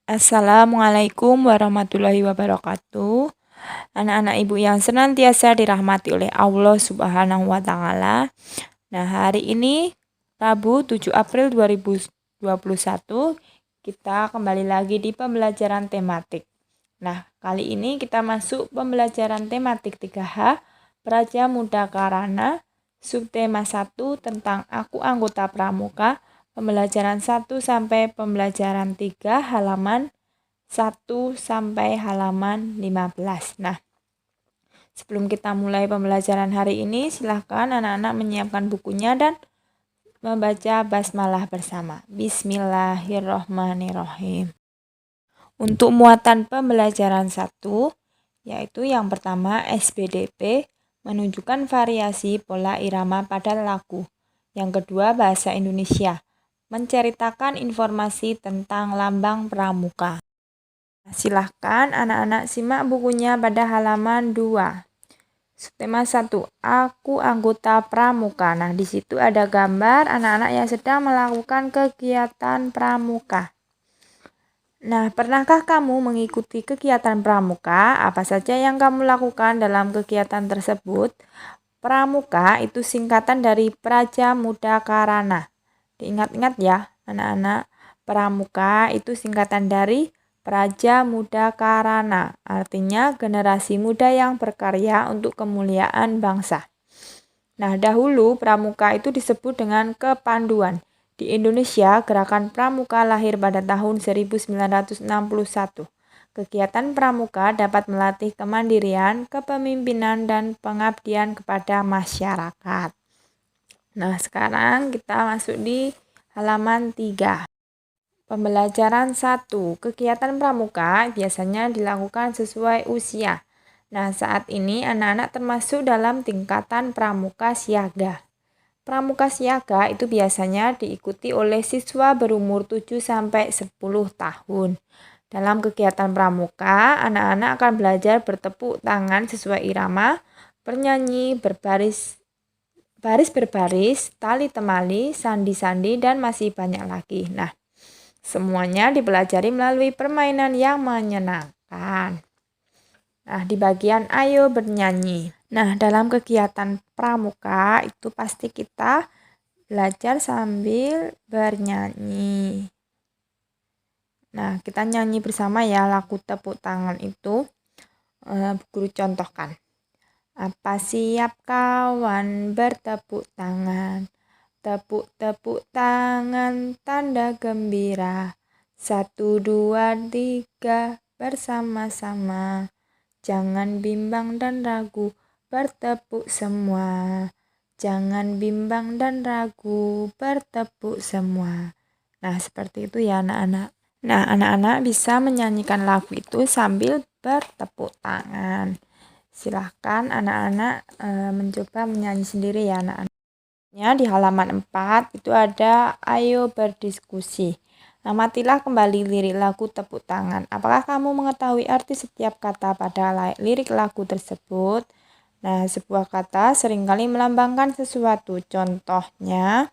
Assalamualaikum warahmatullahi wabarakatuh. Anak-anak ibu yang senantiasa dirahmati oleh Allah Subhanahu wa Ta'ala. Nah, hari ini Rabu 7 April 2021, kita kembali lagi di pembelajaran tematik. Nah, kali ini kita masuk pembelajaran tematik 3H, Praja Muda Karana, subtema 1 tentang Aku Anggota Pramuka. Pembelajaran 1 sampai pembelajaran 3 halaman 1 sampai halaman 15. Nah, sebelum kita mulai pembelajaran hari ini, silahkan anak-anak menyiapkan bukunya dan membaca basmalah bersama. Bismillahirrohmanirrohim. Untuk muatan pembelajaran 1, yaitu yang pertama SPDP, menunjukkan variasi pola irama pada lagu. Yang kedua bahasa Indonesia, menceritakan informasi tentang lambang pramuka. Silahkan anak-anak simak bukunya pada halaman 2. Tema 1, Aku Anggota Pramuka. Nah, di situ ada gambar anak-anak yang sedang melakukan kegiatan pramuka. Nah, pernahkah kamu mengikuti kegiatan pramuka? Apa saja yang kamu lakukan dalam kegiatan tersebut? Pramuka itu singkatan dari Praja Muda Karana. Diingat-ingat ya, anak-anak. Pramuka itu singkatan dari Praja Muda Karana, artinya generasi muda yang berkarya untuk kemuliaan bangsa. Nah, dahulu pramuka itu disebut dengan kepanduan. Di Indonesia, gerakan pramuka lahir pada tahun 1961. Kegiatan pramuka dapat melatih kemandirian, kepemimpinan, dan pengabdian kepada masyarakat. Nah, sekarang kita masuk di halaman 3. Pembelajaran 1. Kegiatan pramuka biasanya dilakukan sesuai usia. Nah, saat ini anak-anak termasuk dalam tingkatan pramuka siaga. Pramuka siaga itu biasanya diikuti oleh siswa berumur 7-10 tahun. Dalam kegiatan pramuka, anak-anak akan belajar bertepuk tangan sesuai irama, bernyanyi, baris berbaris, tali temali, sandi-sandi, dan masih banyak lagi. Nah, semuanya dipelajari melalui permainan yang menyenangkan. Nah, di bagian ayo bernyanyi. Nah, dalam kegiatan pramuka itu pasti kita belajar sambil bernyanyi. Nah, kita nyanyi bersama ya lagu tepuk tangan itu. Guru contohkan. Apa siap kawan bertepuk tangan? Tepuk-tepuk tangan tanda gembira. 1, 2, 3 bersama-sama. Jangan bimbang dan ragu, bertepuk semua. Jangan bimbang dan ragu, bertepuk semua. Nah, seperti itu ya anak-anak. Nah, anak-anak bisa menyanyikan lagu itu sambil bertepuk tangan. Silahkan anak-anak mencoba menyanyi sendiri ya anak-anak. Di halaman 4 itu ada ayo berdiskusi. Amatilah kembali lirik lagu tepuk tangan. Apakah kamu mengetahui arti setiap kata pada lirik lagu tersebut? Nah, sebuah kata seringkali melambangkan sesuatu. Contohnya,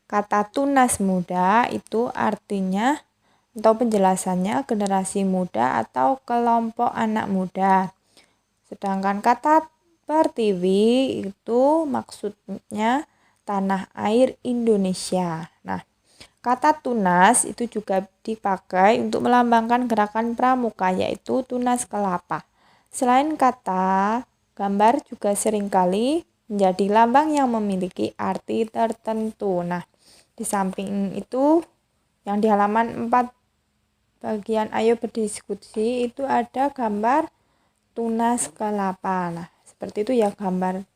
kata tunas muda itu artinya atau penjelasannya generasi muda atau kelompok anak muda. Sedangkan kata pertiwi itu maksudnya tanah air Indonesia. Nah, kata tunas itu juga dipakai untuk melambangkan gerakan pramuka, yaitu tunas kelapa. Selain kata, gambar juga seringkali menjadi lambang yang memiliki arti tertentu. Nah, di samping itu yang di halaman 4 bagian ayo berdiskusi itu ada gambar tunas kelapa. Nah, seperti itu ya gambar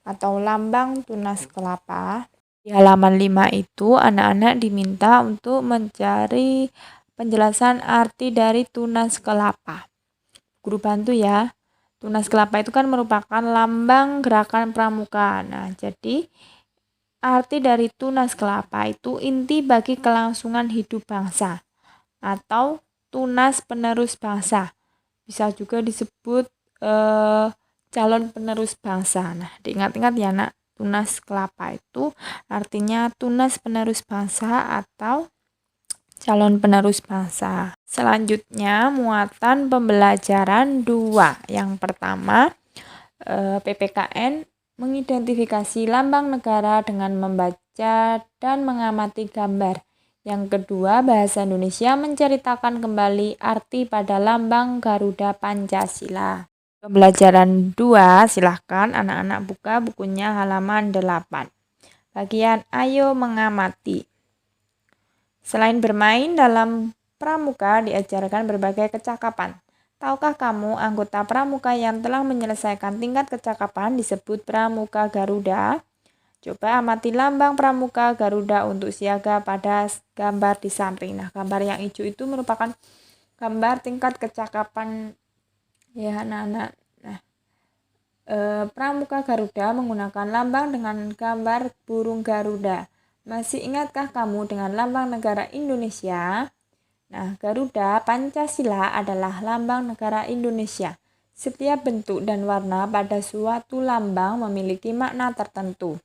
atau lambang tunas kelapa. Di halaman 5 itu anak-anak diminta untuk mencari penjelasan arti dari tunas kelapa. Guru bantu ya. Tunas kelapa itu kan merupakan lambang gerakan pramuka. Nah, jadi arti dari tunas kelapa itu inti bagi kelangsungan hidup bangsa atau tunas penerus bangsa. Bisa juga disebut calon penerus bangsa. Nah, diingat-ingat ya nak, tunas kelapa itu artinya tunas penerus bangsa atau calon penerus bangsa. Selanjutnya, muatan pembelajaran 2. Yang pertama, PPKN mengidentifikasi lambang negara dengan membaca dan mengamati gambar. Yang kedua, bahasa Indonesia menceritakan kembali arti pada lambang Garuda Pancasila. Pembelajaran 2, silahkan anak-anak buka bukunya halaman 8. Bagian ayo mengamati. Selain bermain, dalam pramuka diajarkan berbagai kecakapan. Tahukah kamu anggota pramuka yang telah menyelesaikan tingkat kecakapan disebut pramuka Garuda? Coba amati lambang pramuka Garuda untuk siaga pada gambar di samping. Nah, gambar yang hijau itu merupakan gambar tingkat kecakapan ya anak-anak. Nah, pramuka Garuda menggunakan lambang dengan gambar burung Garuda. Masih ingatkah kamu dengan lambang negara Indonesia? Nah, Garuda Pancasila adalah lambang negara Indonesia. Setiap bentuk dan warna pada suatu lambang memiliki makna tertentu.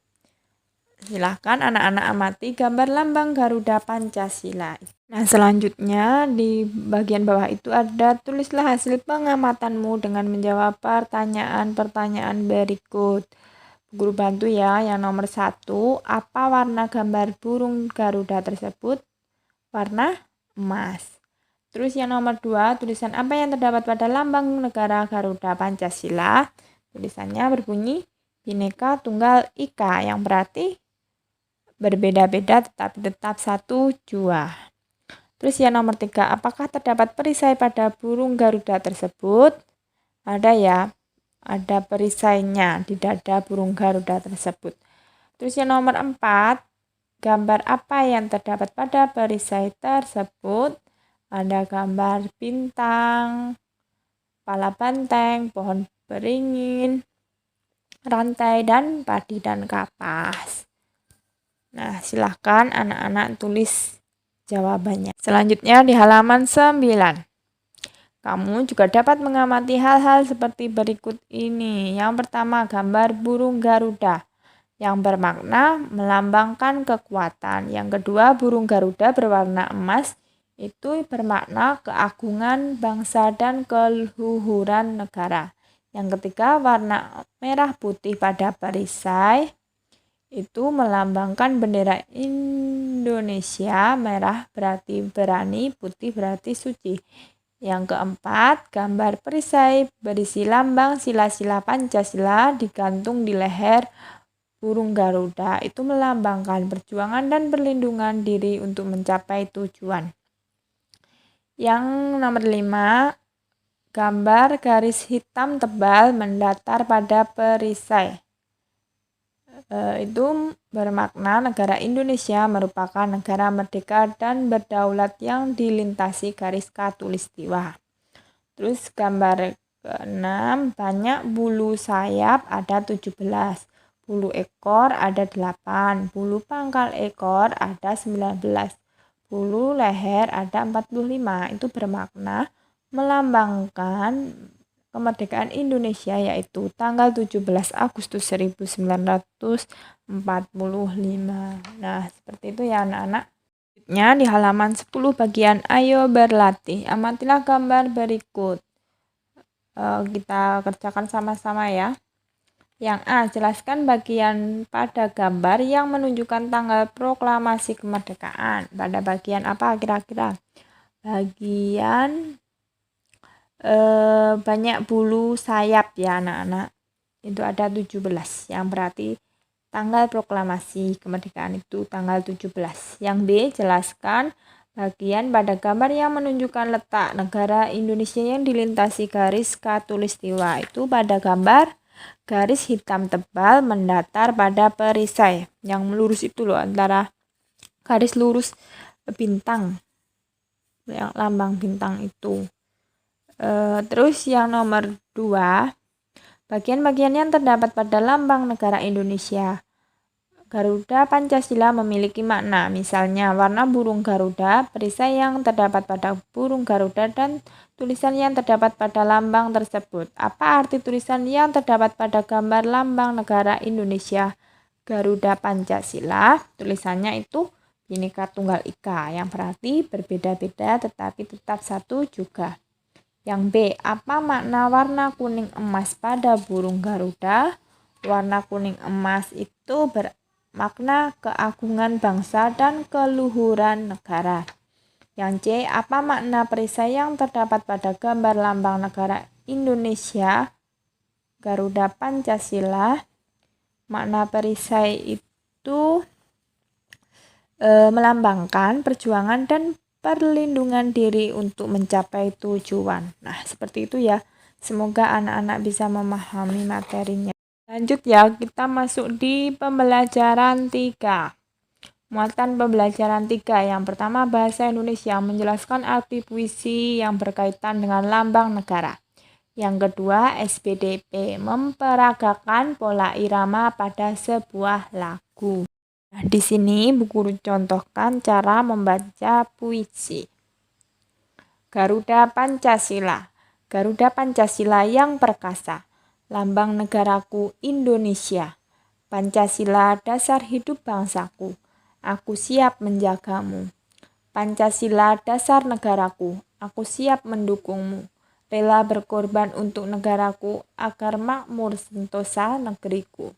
Silahkan anak-anak amati gambar lambang Garuda Pancasila. Nah, selanjutnya di bagian bawah itu ada tulislah hasil pengamatanmu dengan menjawab pertanyaan-pertanyaan berikut. Guru bantu ya, yang nomor 1, apa warna gambar burung Garuda tersebut? Warna emas. Terus yang nomor 2, tulisan apa yang terdapat pada lambang negara Garuda Pancasila? Tulisannya berbunyi Bhinneka Tunggal Ika, yang berarti berbeda-beda tetapi tetap satu jua. Terus yang nomor 3, apakah terdapat perisai pada burung Garuda tersebut? Ada ya, ada perisainya di dada burung Garuda tersebut. Terus yang nomor 4, gambar apa yang terdapat pada perisai tersebut? Ada gambar bintang, kepala banteng, pohon beringin, rantai, dan padi dan kapas. Nah, silahkan anak-anak tulis jawabannya. Selanjutnya di halaman 9. Kamu juga dapat mengamati hal-hal seperti berikut ini. Yang pertama, gambar burung Garuda yang bermakna melambangkan kekuatan. Yang kedua, burung Garuda berwarna emas itu bermakna keagungan bangsa dan keluhuran negara. Yang ketiga, warna merah putih pada perisai itu melambangkan bendera Indonesia. Merah berarti berani, putih berarti suci. Yang keempat, gambar perisai berisi lambang sila-sila Pancasila digantung di leher burung Garuda. Itu melambangkan perjuangan dan perlindungan diri untuk mencapai tujuan. Yang nomor 5, gambar garis hitam tebal mendatar pada perisai. Itu bermakna negara Indonesia merupakan negara merdeka dan berdaulat yang dilintasi garis khatulistiwa. Terus gambar ke-6, banyak bulu sayap ada 17, bulu ekor ada 8, bulu pangkal ekor ada 19, bulu leher ada 45. Itu bermakna melambangkan kemerdekaan Indonesia, yaitu tanggal 17 Agustus 1945. Nah, seperti itu ya anak-anak. Selanjutnya di halaman 10 bagian ayo berlatih. Amatilah gambar berikut. Kita kerjakan sama-sama ya. Yang A, jelaskan bagian pada gambar yang menunjukkan tanggal proklamasi kemerdekaan. Pada bagian apa kira-kira? Bagian banyak bulu sayap ya anak-anak. Itu ada 17, yang berarti tanggal proklamasi kemerdekaan itu tanggal 17. Yang B, jelaskan bagian pada gambar yang menunjukkan letak negara Indonesia yang dilintasi garis khatulistiwa. Itu pada gambar garis hitam tebal mendatar pada perisai. Yang lurus itu loh, antara garis lurus bintang, yang lambang bintang itu. Terus yang nomor 2, bagian-bagian yang terdapat pada lambang negara Indonesia Garuda Pancasila memiliki makna. Misalnya warna burung Garuda, perisai yang terdapat pada burung Garuda, dan tulisan yang terdapat pada lambang tersebut. Apa arti tulisan yang terdapat pada gambar lambang negara Indonesia Garuda Pancasila? Tulisannya itu Bhinneka Tunggal Ika, yang berarti berbeda-beda tetapi tetap satu juga. Yang B, apa makna warna kuning emas pada burung Garuda? Warna kuning emas itu bermakna keagungan bangsa dan keluhuran negara. Yang C, apa makna perisai yang terdapat pada gambar lambang negara Indonesia, Garuda Pancasila? Makna perisai itu melambangkan perjuangan dan perlindungan diri untuk mencapai tujuan. Nah, seperti itu ya. Semoga anak-anak bisa memahami materinya. Lanjut ya, kita masuk di pembelajaran 3. Muatan pembelajaran 3. Yang pertama, bahasa Indonesia menjelaskan arti puisi yang berkaitan dengan lambang negara. Yang kedua, SPDP memperagakan pola irama pada sebuah lagu. Nah, di sini Bu Guru contohkan cara membaca puisi. Garuda Pancasila. Garuda Pancasila yang perkasa. Lambang negaraku Indonesia. Pancasila dasar hidup bangsaku. Aku siap menjagamu. Pancasila dasar negaraku. Aku siap mendukungmu. Rela berkorban untuk negaraku agar makmur sentosa negeriku.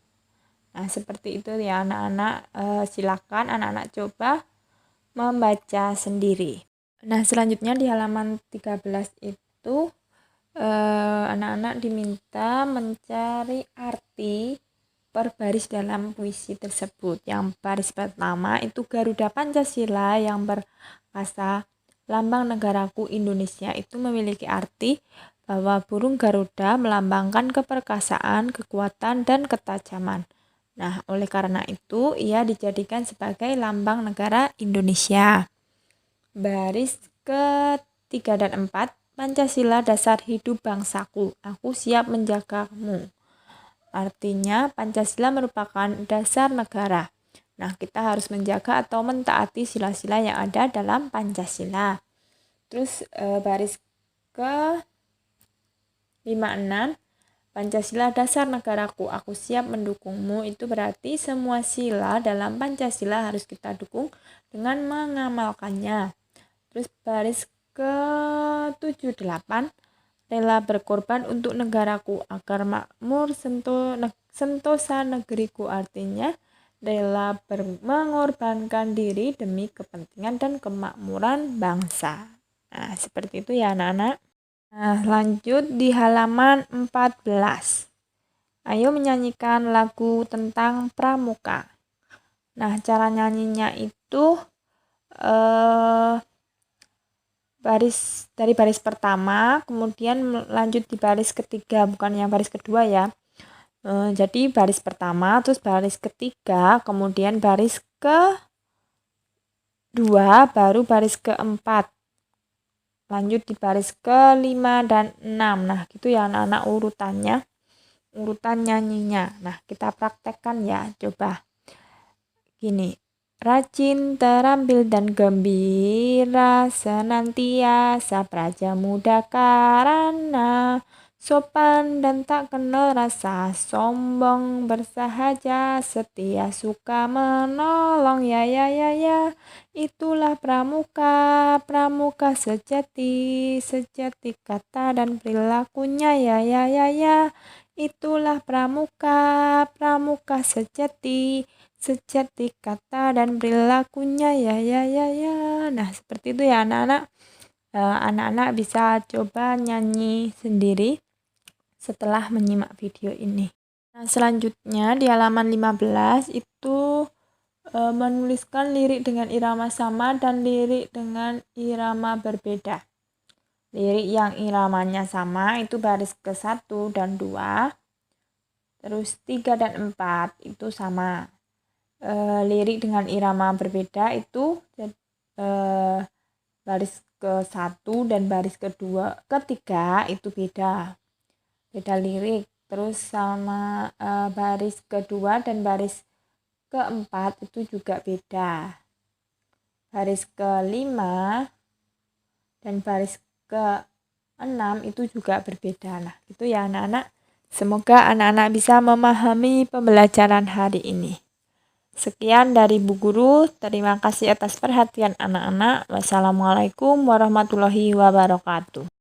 Nah, seperti itu ya anak-anak. Silakan anak-anak coba membaca sendiri. Nah, selanjutnya di halaman 13 itu anak-anak diminta mencari arti per baris dalam puisi tersebut. Yang baris pertama itu Garuda Pancasila yang berkasa lambang negaraku Indonesia itu memiliki arti bahwa burung Garuda melambangkan keperkasaan, kekuatan, dan ketajaman. Nah, oleh karena itu, ia dijadikan sebagai lambang negara Indonesia. Baris ke-3 dan 4, Pancasila dasar hidup bangsaku, aku siap menjagamu. Artinya, Pancasila merupakan dasar negara. Nah, kita harus menjaga atau mentaati sila-sila yang ada dalam Pancasila. Terus, baris ke-56, Pancasila dasar negaraku, aku siap mendukungmu. Itu berarti semua sila dalam Pancasila harus kita dukung dengan mengamalkannya. Terus baris ke-78, rela berkorban untuk negaraku agar makmur sentosa negeriku. Artinya rela mengorbankan diri demi kepentingan dan kemakmuran bangsa. Nah, seperti itu ya anak-anak. Nah, lanjut di halaman 14. Ayo menyanyikan lagu tentang pramuka. Nah, cara nyanyinya itu dari baris pertama, kemudian lanjut di baris ketiga, bukan yang baris kedua ya. Jadi baris pertama, terus baris ketiga, kemudian baris kedua, baru baris keempat. Lanjut di baris ke-5 dan 6. Nah, gitu ya anak-anak urutannya. Urutan nyanyinya. Nah, kita praktekkan ya. Coba. Gini. Rajin, terampil, dan gembira senantiasa praja muda karena sopan dan tak kenal rasa sombong, bersahaja, setia, suka menolong, ya ya ya ya. Itulah pramuka, pramuka sejati, sejati kata dan perilakunya, ya ya ya ya. Itulah pramuka, pramuka sejati, sejati kata dan perilakunya, ya ya ya ya. Nah, seperti itu ya anak-anak. Anak-anak bisa coba nyanyi sendiri setelah menyimak video ini. Nah, selanjutnya di halaman 15 itu menuliskan lirik dengan irama sama dan lirik dengan irama berbeda. Lirik yang iramanya sama itu baris ke-1 dan 2. Terus 3 dan 4 itu sama. Lirik dengan irama berbeda itu baris ke-1 dan baris ketiga itu beda lirik. Terus sama baris kedua dan baris keempat itu juga beda. Baris ke-5 dan baris ke-6 itu juga berbeda. Nah, itu ya anak-anak. Semoga anak-anak bisa memahami pembelajaran hari ini. Sekian dari Bu Guru, terima kasih atas perhatian anak-anak. Wassalamualaikum warahmatullahi wabarakatuh.